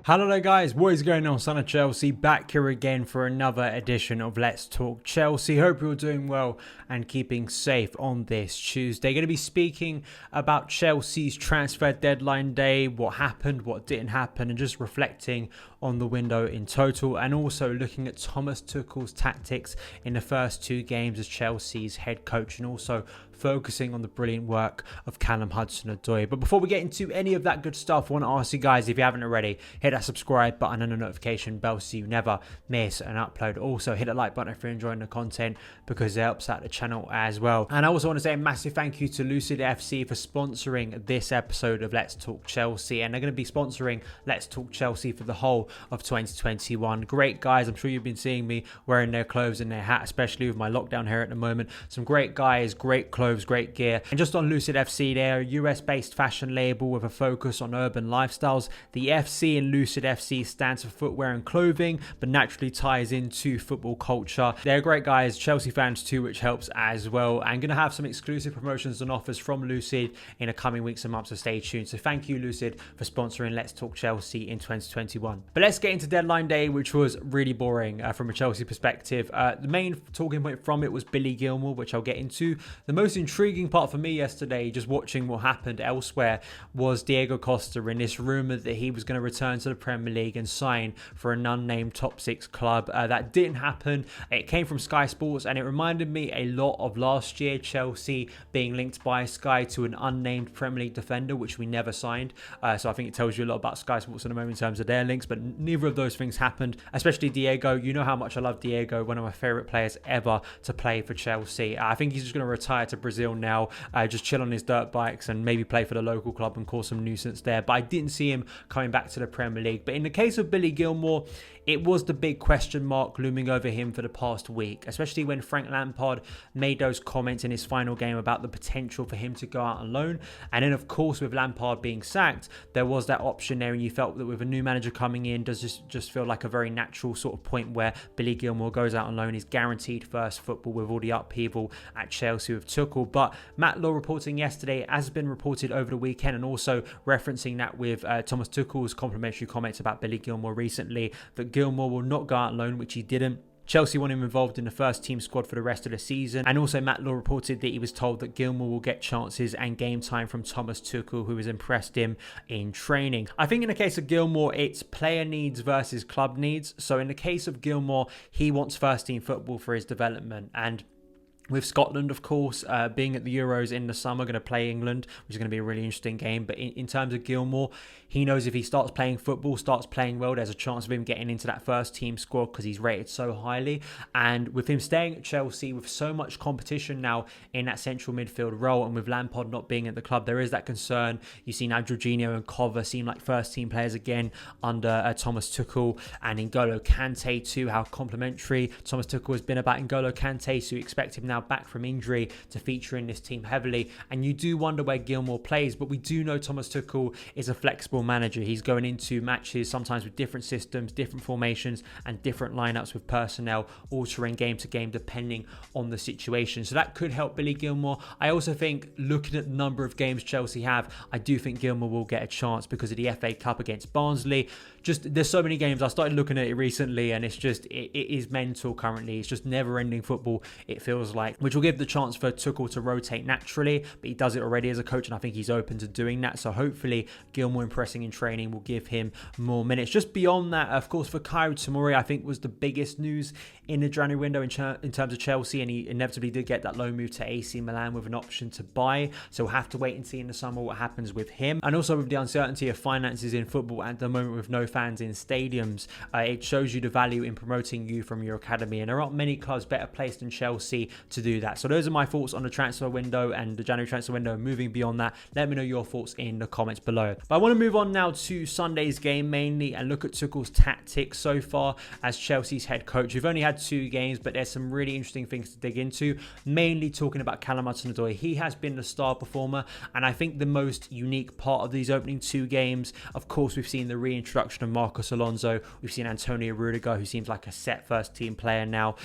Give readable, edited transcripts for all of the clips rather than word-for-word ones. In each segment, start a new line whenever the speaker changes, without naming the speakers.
Hello there guys, what is going on? Son of Chelsea back here again for another edition of Let's Talk Chelsea. Hope you're doing well and keeping safe on this Tuesday. Going to be speaking about Chelsea's transfer deadline day, what happened, what didn't happen, and just reflecting on the window in total, and also looking at Thomas Tuchel's tactics in the first two games as Chelsea's head coach, and also focusing on the brilliant work of Callum Hudson-Odoi. But before we get into any of that good stuff, I want to ask you guys, if you haven't already, hit that subscribe button and the notification bell so you never miss an upload. Also, hit that like button if you're enjoying the content because it helps out the channel as well. And I also want to say a massive thank you to Lucid FC for sponsoring this episode of Let's Talk Chelsea. And they're going to be sponsoring Let's Talk Chelsea for the whole of 2021. Great guys. I'm sure you've been seeing me wearing their clothes and their hat, especially with my lockdown hair at the moment. Some great guys, great clothes, great gear. And just on Lucid FC, they're a US-based fashion label with a focus on urban lifestyles. The FC in Lucid FC stands for footwear and clothing, but naturally ties into football culture. They're great guys, Chelsea fans too, which helps as well. I'm going to have some exclusive promotions and offers from Lucid in the coming weeks and months, so stay tuned. So thank you, Lucid, for sponsoring Let's Talk Chelsea in 2021. But let's get into deadline day, which was really boring from a Chelsea perspective. The main talking point from it was Billy Gilmour, which I'll get into. The most intriguing part for me yesterday, just watching what happened elsewhere, was Diego Costa and this rumour that he was going to return to the Premier League and sign for an unnamed top six club. That didn't happen. It came from Sky Sports, and it reminded me a lot of last year Chelsea being linked by Sky to an unnamed Premier League defender, which we never signed. So I think it tells you a lot about Sky Sports at the moment in terms of their links, but neither of those things happened, especially Diego. You know how much I love Diego, one of my favourite players ever to play for Chelsea. I think he's just going to retire to Brazil now, just chill on his dirt bikes and maybe play for the local club and cause some nuisance there. But I didn't see him coming back to the Premier League. But in the case of Billy Gilmour, it was the big question mark looming over him for the past week, especially when Frank Lampard made those comments in his final game about the potential for him to go out on loan. And then, of course, with Lampard being sacked, there was that option there, and you felt that with a new manager coming in, does this just feel like a very natural sort of point where Billy Gilmour goes out on loan, is guaranteed first football with all the upheaval at Chelsea with Tuchel. But Matt Law reporting yesterday, as has been reported over the weekend, and also referencing that with Thomas Tuchel's complimentary comments about Billy Gilmour recently, that Gilmour will not go out on loan, which he didn't. Chelsea want him involved in the first team squad for the rest of the season. And also Matt Law reported that he was told that Gilmour will get chances and game time from Thomas Tuchel, who has impressed him in training. I think in the case of Gilmour, it's player needs versus club needs. So in the case of Gilmour, he wants first team football for his development. And with Scotland, of course, being at the Euros in the summer, going to play England, which is going to be a really interesting game. But in terms of Gilmour, he knows if he starts playing football, starts playing well, there's a chance of him getting into that first team squad because he's rated so highly. And with him staying at Chelsea with so much competition now in that central midfield role, and with Lampard not being at the club, there is that concern. You see now Jorginho and Kova seem like first team players again under Thomas Tuchel, and N'Golo Kante too, how complimentary Thomas Tuchel has been about N'Golo Kante, so you expect him now back from injury to feature in this team heavily. And you do wonder where Gilmour plays, but we do know Thomas Tuchel is a flexible manager. He's going into matches sometimes with different systems, different formations, and different lineups with personnel, altering game to game depending on the situation. So that could help Billy Gilmour. I also think, looking at the number of games Chelsea have, I do think Gilmour will get a chance because of the FA Cup against Barnsley. Just, there's so many games. I started looking at it recently, and it's just, it is mental currently. It's just never-ending football, it feels like, which will give the chance for Tuchel to rotate naturally, but he does it already as a coach, and I think he's open to doing that. So hopefully Gilmour impressing in training will give him more minutes. Just beyond that, of course, for Kaio Tomori, I think was the biggest news in the January window in terms of Chelsea, and he inevitably did get that loan move to AC Milan with an option to buy. So we'll have to wait and see in the summer what happens with him. And also with the uncertainty of finances in football at the moment with no fans in stadiums, it shows you the value in promoting you from your academy, and there aren't many clubs better placed than Chelsea to do that. So those are my thoughts on the transfer window and the January transfer window. Moving beyond that, let me know your thoughts in the comments below. But I want to move on now to Sunday's game mainly and look at Tuchel's tactics so far as Chelsea's head coach. We've only had 2 games, but there's some really interesting things to dig into, mainly talking about Callum Hudson-Odoi. He has been the star performer, and I think the most unique part of these opening 2 games, of course, we've seen the reintroduction of Marcos Alonso. We've seen Antonio Rudiger, who seems like a set first team player now.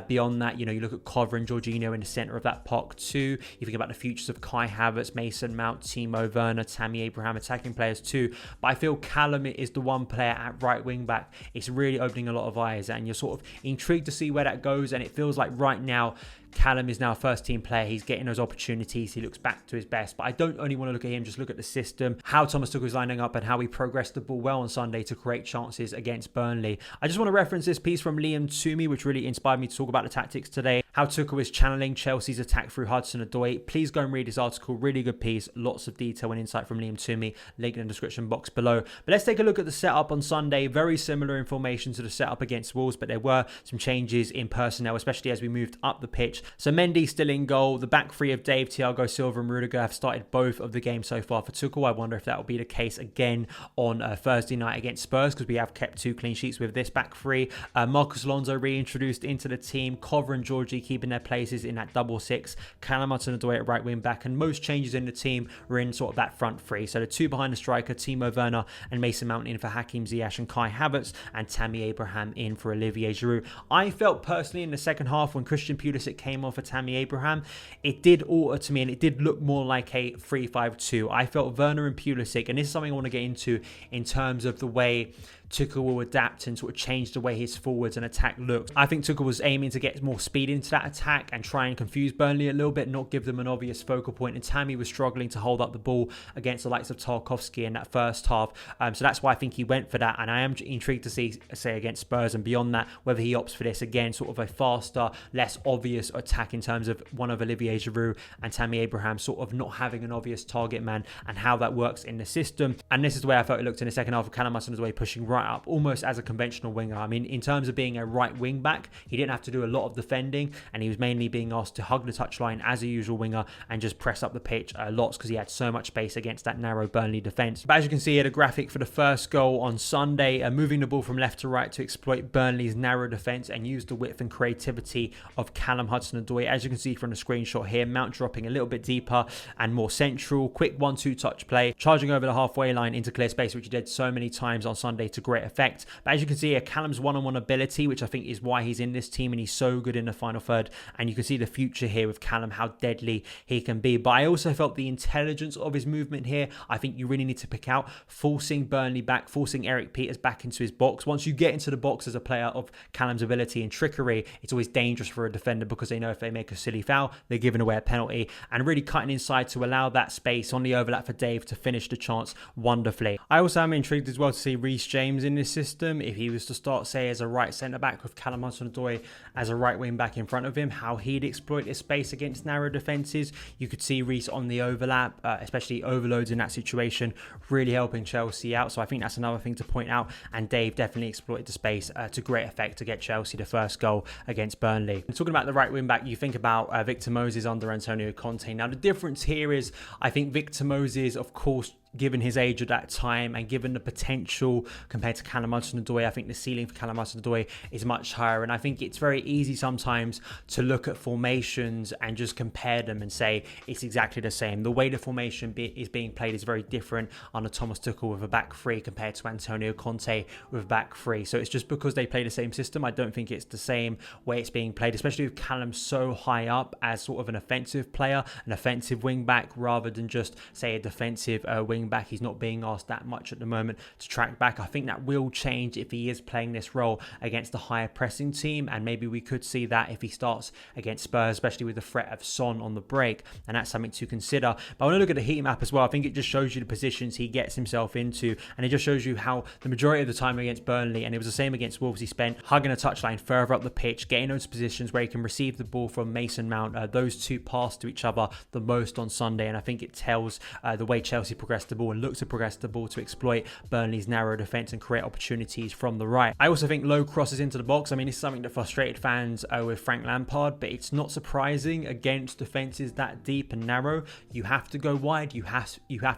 Beyond that, you know, you look at Kova and Jorginho in the centre of that park too. You think about the futures of Kai Havertz, Mason Mount, Timo Werner, Tammy Abraham, attacking players too. But I feel Callum is the one player at right wing back. It's really opening a lot of eyes, and you're sort of intrigued to see where that goes. And it feels like right now Callum is now a first team player. He's getting those opportunities. He looks back to his best. But I don't only want to look at him, just look at the system, how Thomas Tuchel is lining up and how he progressed the ball well on Sunday to create chances against Burnley. I just want to reference this piece from Liam Toomey, which really inspired me to talk about the tactics today. How Tuchel is channeling Chelsea's attack through Hudson-Odoi. Please go and read this article. Really good piece. Lots of detail and insight from Liam Toomey. Link in the description box below. But let's take a look at the setup on Sunday. Very similar in formation to the setup against Wolves, but there were some changes in personnel, especially as we moved up the pitch. So Mendy still in goal. The back three of Dave, Thiago Silva and Rudiger have started both of the games so far for Tuchel. I wonder if that will be the case again on Thursday night against Spurs, because we have kept 2 clean sheets with this back three. Marcus Alonso reintroduced into the team. Cover and Georgie keeping their places in that double six. Callum Hudson-Odoi at right wing back, and most changes in the team were in sort of that front three. So the 2 behind the striker, Timo Werner and Mason Mount in for Hakim Ziyech and Kai Havertz, and Tammy Abraham in for Olivier Giroud. I felt personally in the second half when Christian Pulisic came on for Tammy Abraham, it did alter to me and it did look more like a 3-5-2. I felt Werner and Pulisic, and this is something I want to get into in terms of the way Tuchel will adapt and sort of change the way his forwards and attack looks. I think Tuchel was aiming to get more speed into that attack and try and confuse Burnley a little bit, not give them an obvious focal point. And Tammy was struggling to hold up the ball against the likes of Tarkowski in that first half. So that's why I think he went for that. And I am intrigued to see, say, against Spurs and beyond that, whether he opts for this again, sort of a faster, less obvious attack in terms of one of Olivier Giroud and Tammy Abraham sort of not having an obvious target man, and how that works in the system. And this is the way I felt it looked in the second half of Callum Hudson-Odoi pushing right up, almost as a conventional winger. I mean, in terms of being a right wing back, he didn't have to do a lot of defending, and he was mainly being asked to hug the touchline as a usual winger and just press up the pitch lots, because he had so much space against that narrow Burnley defence. But as you can see here, the graphic for the first goal on Sunday, moving the ball from left to right to exploit Burnley's narrow defence and use the width and creativity of Callum Hudson-Odoi. As you can see from the screenshot here, Mount dropping a little bit deeper and more central, quick 1-2 touch play, charging over the halfway line into clear space, which he did so many times on Sunday to great effect. But as you can see here, Callum's one-on-one ability, which I think is why he's in this team and he's so good in the final third. And you can see the future here with Callum, how deadly he can be. But I also felt the intelligence of his movement here. I think you really need to pick out forcing Burnley back, forcing Eric Peters back into his box. Once you get into the box as a player of Callum's ability and trickery, it's always dangerous for a defender, because they know if they make a silly foul, they're giving away a penalty. And really cutting inside to allow that space on the overlap for Dave to finish the chance wonderfully. I also am intrigued as well to see Reece James in this system. If he was to start, say, as a right centre-back with Callum Hudson-Odoi as a right wing-back in front of him, how he'd exploit this space against narrow defences. You could see Reece on the overlap, especially overloads in that situation, really helping Chelsea out. So I think that's another thing to point out. And Dave definitely exploited the space to great effect to get Chelsea the first goal against Burnley. And talking about the right wing-back, you think about Victor Moses under Antonio Conte. Now, the difference here is, I think Victor Moses, of course, given his age at that time and given the potential compared to Callum Hudson-Odoi, I think the ceiling for Callum Hudson-Odoi is much higher. And I think it's very easy sometimes to look at formations and just compare them and say it's exactly the same. The way the formation is being played is very different under Thomas Tuchel with a back three compared to Antonio Conte with a back three. So it's just because they play the same system, I don't think it's the same way it's being played, especially with Callum so high up as sort of an offensive player, an offensive wing back, rather than just, say, a defensive wing back. He's not being asked that much at the moment to track back. I think that will change if he is playing this role against the higher pressing team, and maybe we could see that if he starts against Spurs, especially with the threat of Son on the break, and that's something to consider. But I want to look at the heat map as well. I think it just shows you the positions he gets himself into, and it just shows you how the majority of the time against Burnley, and it was the same against Wolves, he spent hugging a touchline further up the pitch, getting those positions where he can receive the ball from Mason Mount. Those two pass to each other the most on Sunday, and I think it tells the way Chelsea progressed the ball and look to progress the ball to exploit Burnley's narrow defence and create opportunities from the right. I also think low crosses into the box. I mean, it's something that frustrated fans with Frank Lampard, but it's not surprising against defences that deep and narrow. You have to go wide. You have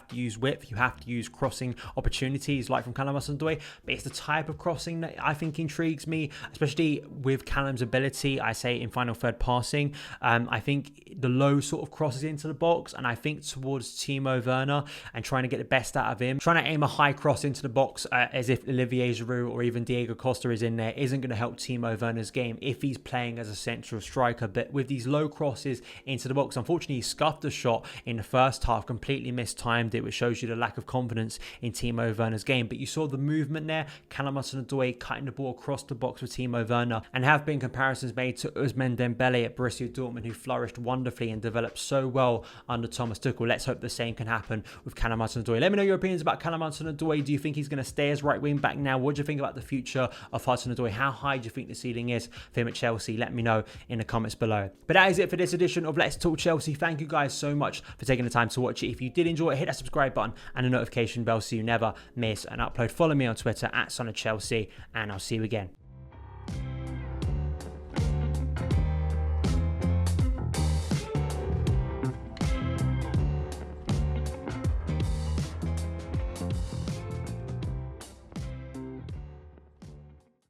to use width. You have to use crossing opportunities like from Callum Hudson-Odoi. But it's the type of crossing that I think intrigues me, especially with Callum's ability, I say, in final third passing. I think the low sort of crosses into the box, and I think towards Timo Werner and trying trying to get the best out of him. Trying to aim a high cross into the box as if Olivier Giroud or even Diego Costa is in there isn't going to help Timo Werner's game if he's playing as a central striker. But with these low crosses into the box, unfortunately he scuffed the shot in the first half, completely mistimed it, which shows you the lack of confidence in Timo Werner's game. But you saw the movement there, Callum Hudson-Odoi cutting the ball across the box with Timo Werner, and have been comparisons made to Ousmane Dembele at Borussia Dortmund, who flourished wonderfully and developed so well under Thomas Tuchel. Let's hope the same can happen with Callum Hudson-Odoi. Let me know your opinions about Callum Hudson-Odoi. Do you think he's going to stay as right wing back now? What do you think about the future of Hudson-Odoi? How high do you think the ceiling is for him at Chelsea? Let me know in the comments below. But that is it for this edition of Let's Talk Chelsea. Thank you guys so much for taking the time to watch it. If you did enjoy it, hit that subscribe button and the notification bell so you never miss an upload. Follow me on Twitter at SonOfChelsea, and I'll see you again